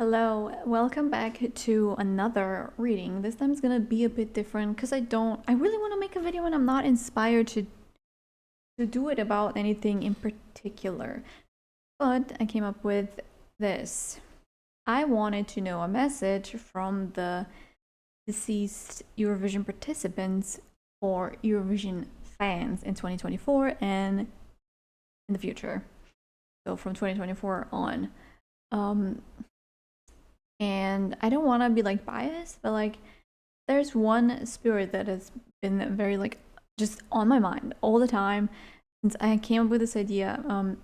Hello, welcome back to another reading. This time is gonna be a bit different because I really want to make a video and I'm not inspired to do it about anything in particular. But I came up with this. I wanted to know a message from the deceased Eurovision participants or Eurovision fans in 2024 and in the future. So from 2024 on. And I don't want to be like biased, but like there's one spirit that has been very like just on my mind all the time since I came up with this idea,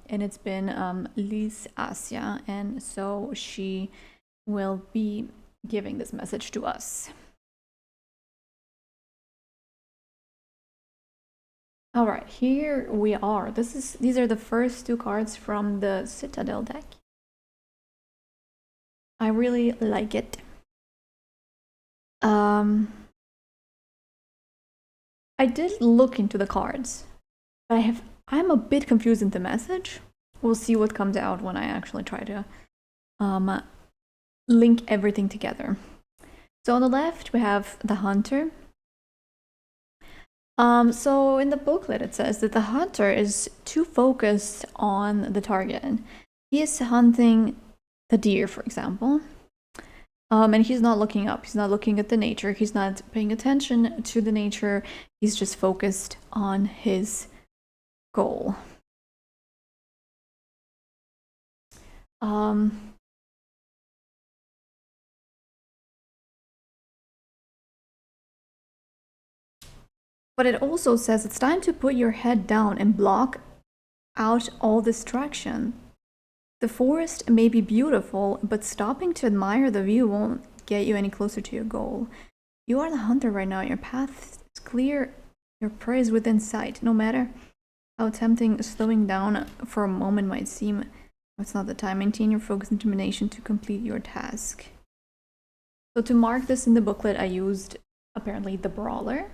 and it's been Lys Assia, and so she will be giving this message to us. All right, here we are. These are the first two cards from the Citadel deck. I really like it. I did look into the cards, but I'm a bit confused in the message. We'll see what comes out when I actually try to link everything together. So on the left we have the hunter. So in the booklet it says that the hunter is too focused on the target. He is hunting the deer, for example. And he's not looking up, he's not looking at the nature, he's not paying attention to the nature, he's just focused on his goal. But it also says it's time to put your head down and block out all distraction. The forest may be beautiful, but stopping to admire the view won't get you any closer to your goal. You are the hunter right now. Your path is clear. Your prey is within sight. No matter how tempting slowing down for a moment might seem, it's not the time. Maintain your focus and determination to complete your task. So to mark this in the booklet, I used apparently the brawler.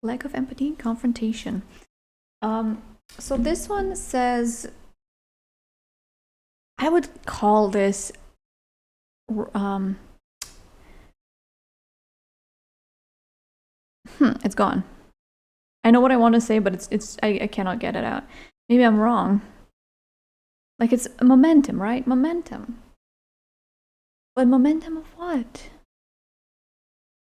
Lack of empathy, confrontation. So this one says, I would call this it's gone. I know what I want to say, but I cannot get it out. Maybe I'm wrong. Like it's momentum, right? Momentum. But momentum of what?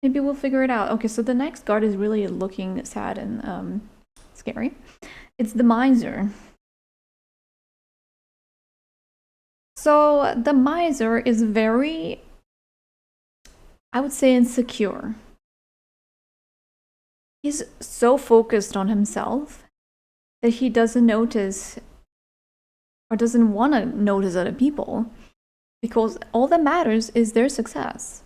Maybe we'll figure it out. Okay, so the next card is really looking sad and scary. It's the miser. So the miser is very, I would say, insecure. He's so focused on himself that he doesn't notice or doesn't want to notice other people, because all that matters is their success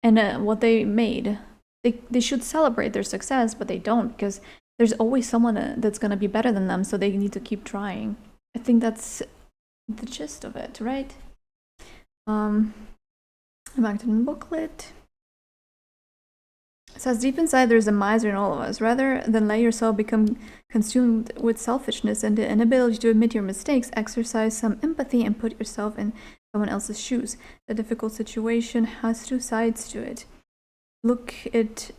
and what they made. They should celebrate their success, but they don't, because there's always someone that's going to be better than them, so they need to keep trying. I think that's the gist of it, right? Back to the booklet. It says, deep inside there's a miser in all of us. Rather than let yourself become consumed with selfishness and the inability to admit your mistakes, exercise some empathy and put yourself in someone else's shoes. The difficult situation has two sides to it. Look at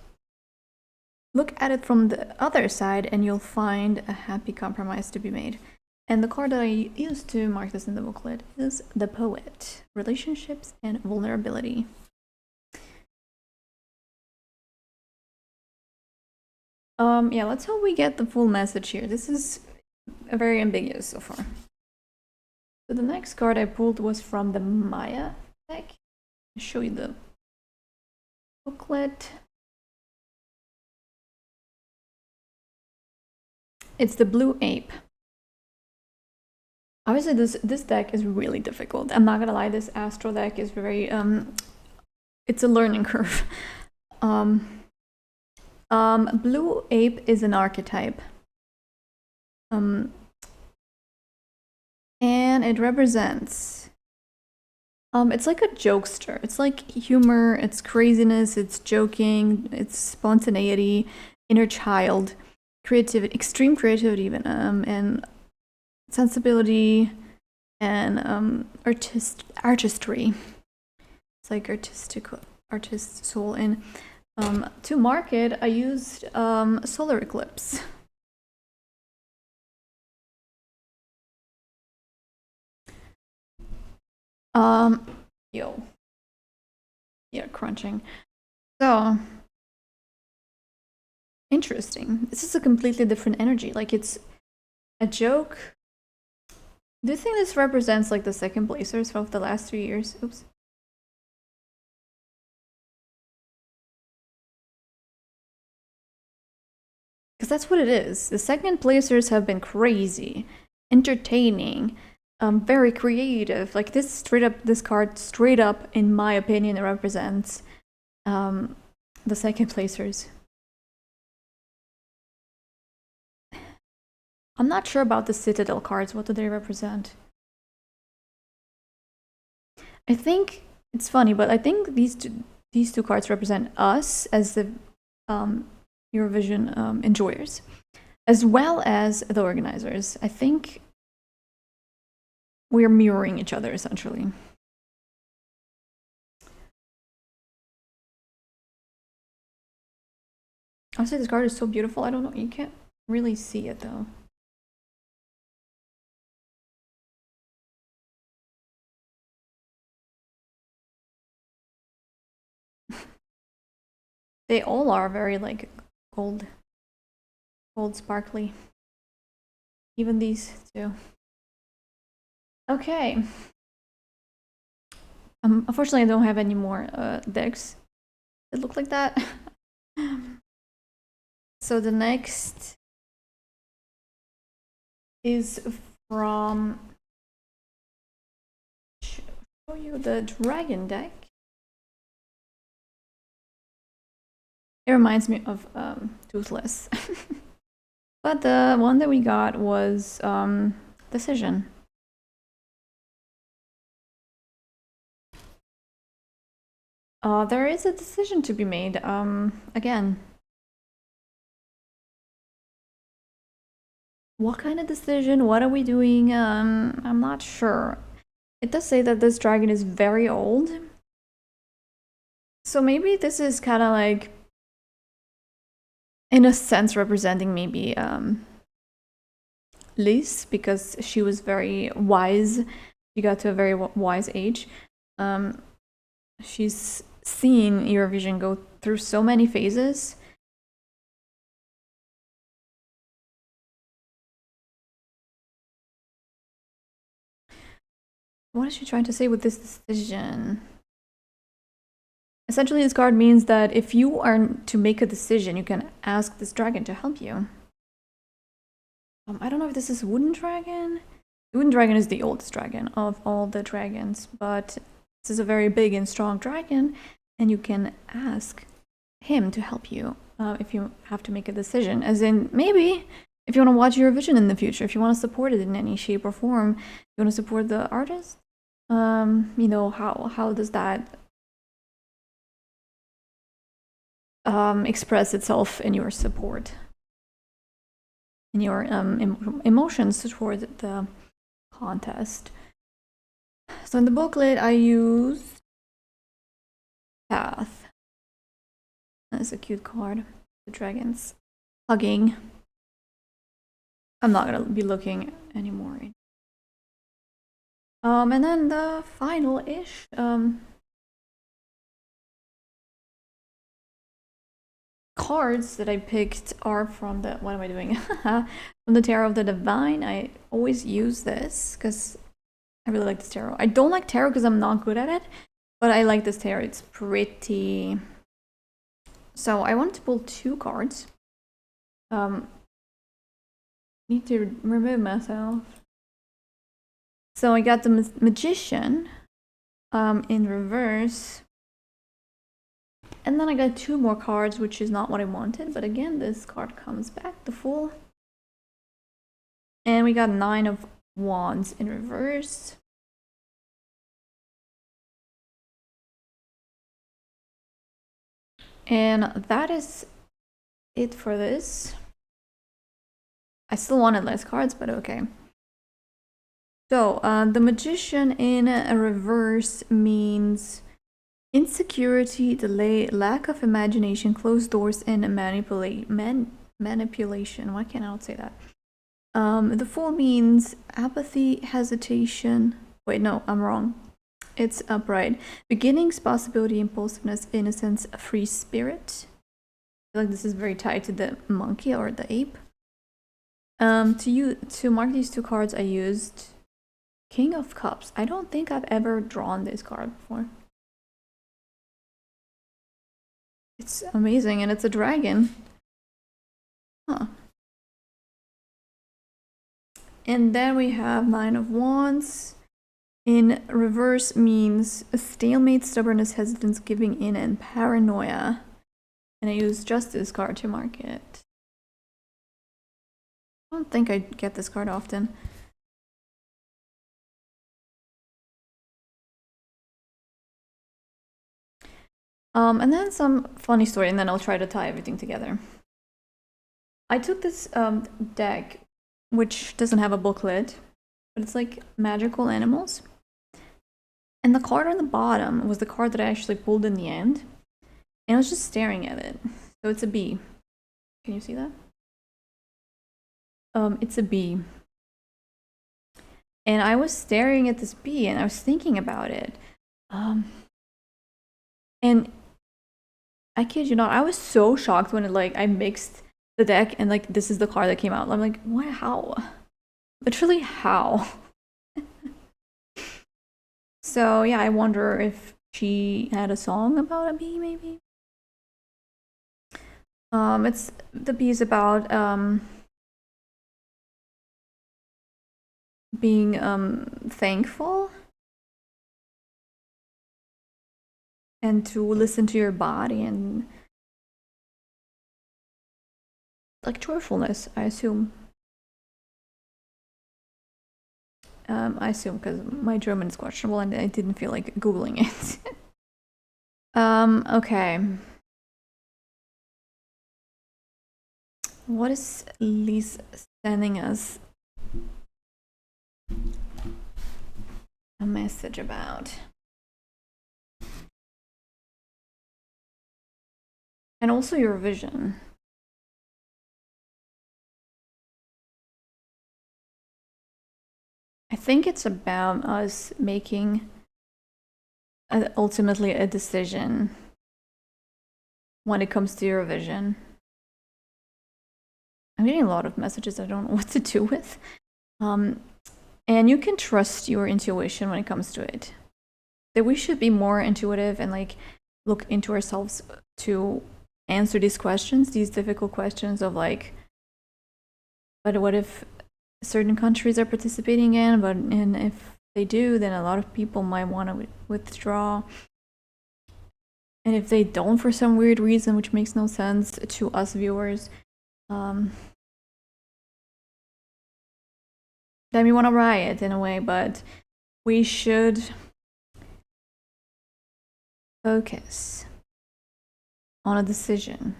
it from the other side and you'll find a happy compromise to be made. And the card that I used to mark this in the booklet is the poet. Relationships and vulnerability. Yeah, let's hope we get the full message here. This is very ambiguous so far. So the next card I pulled was from the Maya deck. I'll show you the booklet. It's the blue ape. Obviously this deck is really difficult. I'm not gonna lie, this Astro deck is very it's a learning curve. Blue ape is an archetype. And it represents it's like a jokester. It's like humor, it's craziness, it's joking, it's spontaneity, inner child, creativity, extreme creativity even, and sensibility, and artistry. It's like artist soul. And to mark it, I used solar eclipse. Yo. Yeah, crunching. So, interesting. This is a completely different energy. Like, it's a joke. Do you think this represents, like, the second placers of the last 3 years? Oops. Because that's what it is. The second placers have been crazy, entertaining, very creative. Like, this card straight up, in my opinion, represents the second placers. I'm not sure about the Citadel cards. What do they represent? I think it's funny, but I think these two cards represent us as the Eurovision enjoyers, as well as the organizers. I think we're mirroring each other, essentially. Honestly, this card is so beautiful. I don't know. You can't really see it, though. They all are very, like, gold sparkly. Even these two. Okay. Unfortunately, I don't have any more decks that look like that. So the next is from, show you the dragon deck. It reminds me of Toothless. But the one that we got was Decision. There is a decision to be made. Again, what kind of decision? What are we doing? I'm not sure. It does say that this dragon is very old. So maybe this is kind of like, in a sense, representing maybe Lys, because she was very wise. She got to a very wise age. She's seen Eurovision go through so many phases. What is she trying to say with this decision? Essentially, this card means that if you are to make a decision, you can ask this dragon to help you. I don't know if this is Wooden Dragon. The Wooden Dragon is the oldest dragon of all the dragons, but this is a very big and strong dragon, and you can ask him to help you if you have to make a decision. As in, maybe if you want to watch Eurovision in the future, if you want to support it in any shape or form, you want to support the artist. You know, how does that express itself in your support, in your emotions toward the contest? So in the booklet, I used Path. That's a cute card. The dragons hugging. I'm not gonna be looking anymore. And then the final-ish cards that I picked are from the, what am I doing? From the Tarot of the Divine. I always use this because I really like this tarot. I don't like tarot because I'm not good at it, but I like this tarot. It's pretty. So I wanted to pull 2 cards. Need to remove myself. So I got the Magician in reverse. And then I got 2 more cards, which is not what I wanted. But again, this card comes back, the Fool. And we got 9 of Wands in reverse. And that is it for this. I still wanted less cards, but okay. So, the magician in a reverse means insecurity, delay, lack of imagination, closed doors, and manipulation. Why can't I not say that? The Fool means apathy, hesitation. Wait, no, I'm wrong. It's upright. Beginnings, possibility, impulsiveness, innocence, a free spirit. I feel like this is very tied to the monkey or the ape. To mark these two cards, I used King of Cups. I don't think I've ever drawn this card before. It's amazing, and it's a dragon. Huh. And then we have Nine of Wands. In reverse means a stalemate, stubbornness, hesitance, giving in, and paranoia. And I use Justice card to mark it. I don't think I get this card often. And then some funny story, and then I'll try to tie everything together. I took this deck, which doesn't have a booklet, but it's like magical animals. And the card on the bottom was the card that I actually pulled in the end. And I was just staring at it. So it's a bee. Can you see that? It's a bee. And I was staring at this bee and I was thinking about it. And I kid you not, I was so shocked when I mixed the deck and this is the card that came out. I'm like, what? How? Literally, how? So yeah, I wonder if she had a song about a bee, maybe. It's the bee is about being thankful and to listen to your body and joyfulness, I assume. I assume because my German is questionable and I didn't feel like Googling it. Okay. What is Lys sending us a message about? And also Eurovision. I think it's about us making ultimately a decision when it comes to Eurovision. I'm getting a lot of messages I don't know what to do with. And you can trust your intuition when it comes to it. That we should be more intuitive and look into ourselves to answer these questions, these difficult questions of but what if certain countries are participating in, and if they do, then a lot of people might want to withdraw. And if they don't for some weird reason, which makes no sense to us viewers, then we want to riot in a way, but we should focus on a decision.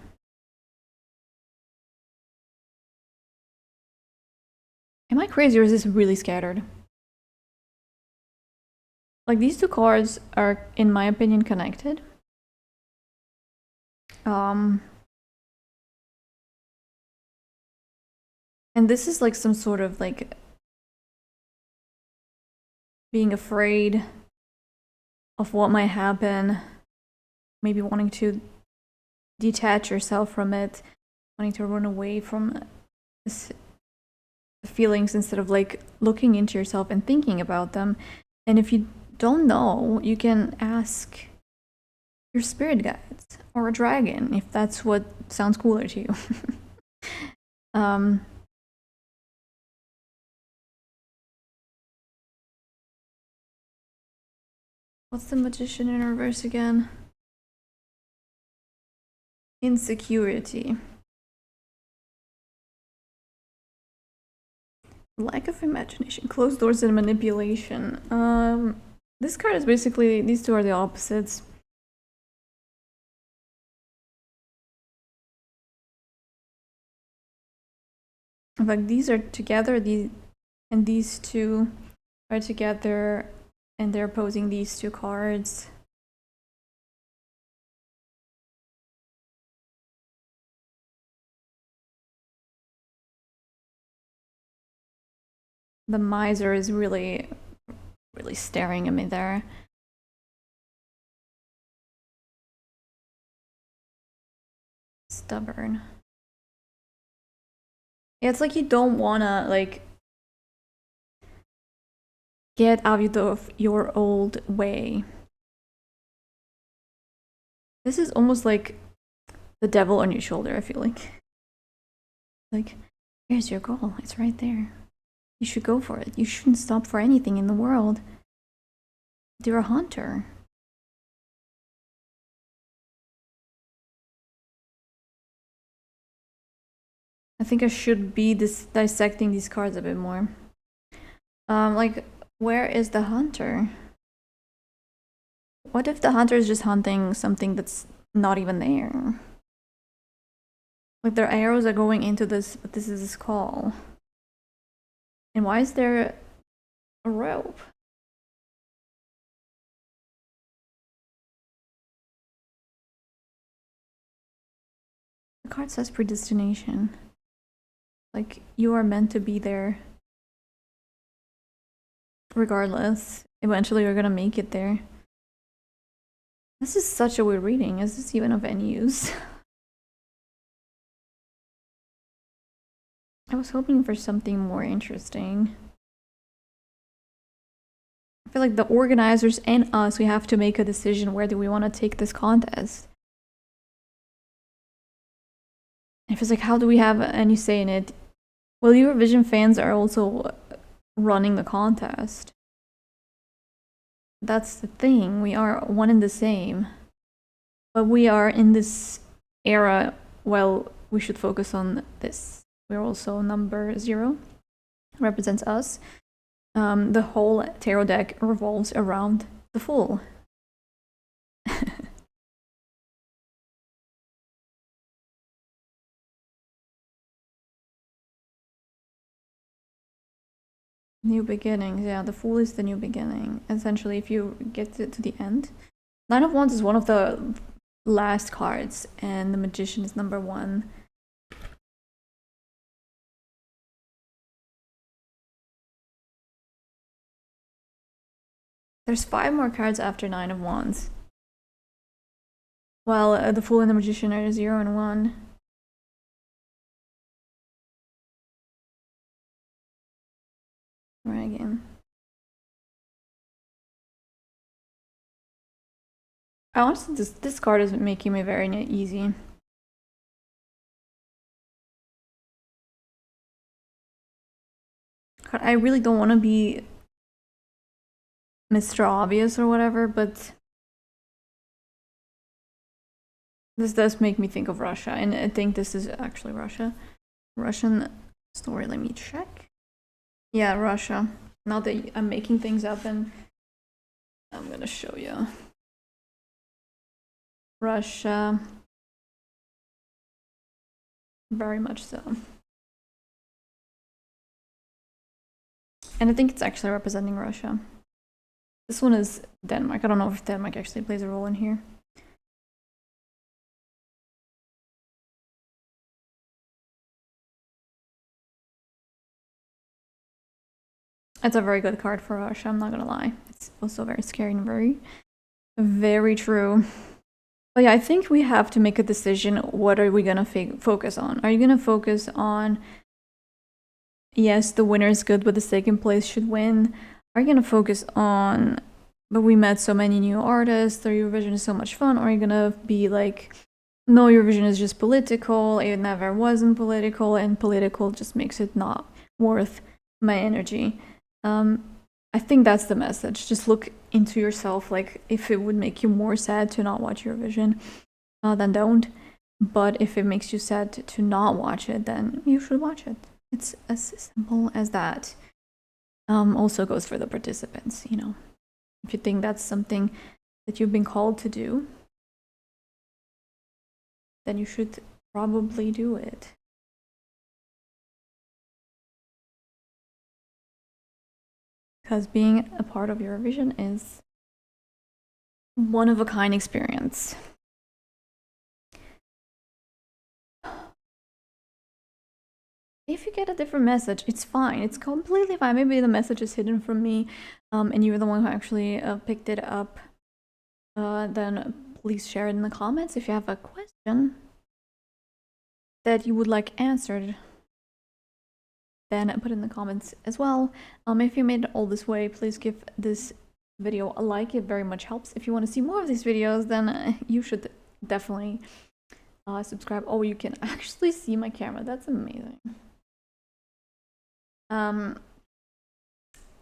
Am I crazy or is this really scattered? These two cards are, in my opinion, connected. And this is some sort of being afraid of what might happen, maybe wanting to detach yourself from it, wanting to run away from this feelings instead of looking into yourself and thinking about them. And if you don't know, you can ask your spirit guides or a dragon if that's what sounds cooler to you. What's the magician in reverse again? Insecurity. Lack of imagination, closed doors, and manipulation. This card is basically, these two are the opposites. These are together, these two are together and they're posing these two cards. The miser is really staring at me there. Stubborn. Yeah, it's like you don't wanna like get out of your old way. This is almost like the devil on your shoulder, I feel like. Like, here's your goal, it's right there. You should go for it. You shouldn't stop for anything in the world. You're a hunter. I think I should be dissecting these cards a bit more. Like, where is the hunter? What if the hunter is just hunting something that's not even there? Like, their arrows are going into this, but this is a skull. And why is there a rope? The card says predestination. Like, you are meant to be there. Regardless, eventually you're gonna make it there. This is such a weird reading. Is this even of any use? I was hoping for something more interesting. I feel like the organizers and us, we have to make a decision. Where do we want to take this contest? It feels like, how do we have any say in it? Well, Eurovision fans are also running the contest. That's the thing. We are one and the same. But we are in this era, well, we should focus on this. We're also number 0, represents us. The whole tarot deck revolves around the Fool. New beginnings, yeah, the Fool is the new beginning. Essentially, if you get to the end. 9 of Wands is one of the last cards, and the Magician is number 1. There's 5 more cards after 9 of Wands. Well, the Fool and the Magician are 0 and 1. Try again. Honestly, this card is making me very easy. I really don't want to be Mr. Obvious or whatever, but this does make me think of Russia, and I think this is actually Russia. Russian story, let me check. Yeah, Russia. Now that I'm making things up, and I'm gonna show you. Russia. Very much so. And I think it's actually representing Russia. This one is Denmark. I don't know if Denmark actually plays a role in here. It's a very good card for Russia, I'm not gonna lie. It's also very scary and very true. But yeah, I think we have to make a decision. What are we gonna focus on? Are you gonna focus on, yes, the winner is good, but the second place should win? Are you gonna focus on, but we met so many new artists, the Eurovision is so much fun? Or are you gonna be like, no, Eurovision is just political, it never wasn't political, and political just makes it not worth my energy? I think that's the message. Just look into yourself. Like, if it would make you more sad to not watch Eurovision, then don't. But if it makes you sad to not watch it, then you should watch it. It's as simple as that. Also goes for the participants, you know. If you think that's something that you've been called to do, then you should probably do it. because being a part of Eurovision is one of a kind experience. If you get a different message, it's fine. It's completely fine. Maybe the message is hidden from me, and you're the one who actually picked it up. Then please share it in the comments. If you have a question that you would like answered, then put it in the comments as well. If you made it all this way, please give this video a like. It very much helps. If you want to see more of these videos, then you should definitely subscribe. Oh, you can actually see my camera. That's amazing.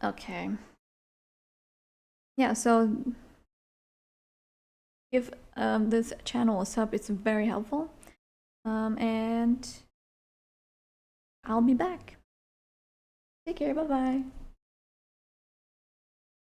Okay. Yeah, so give this channel a sub. It's very helpful. And I'll be back. Take care. Bye-bye.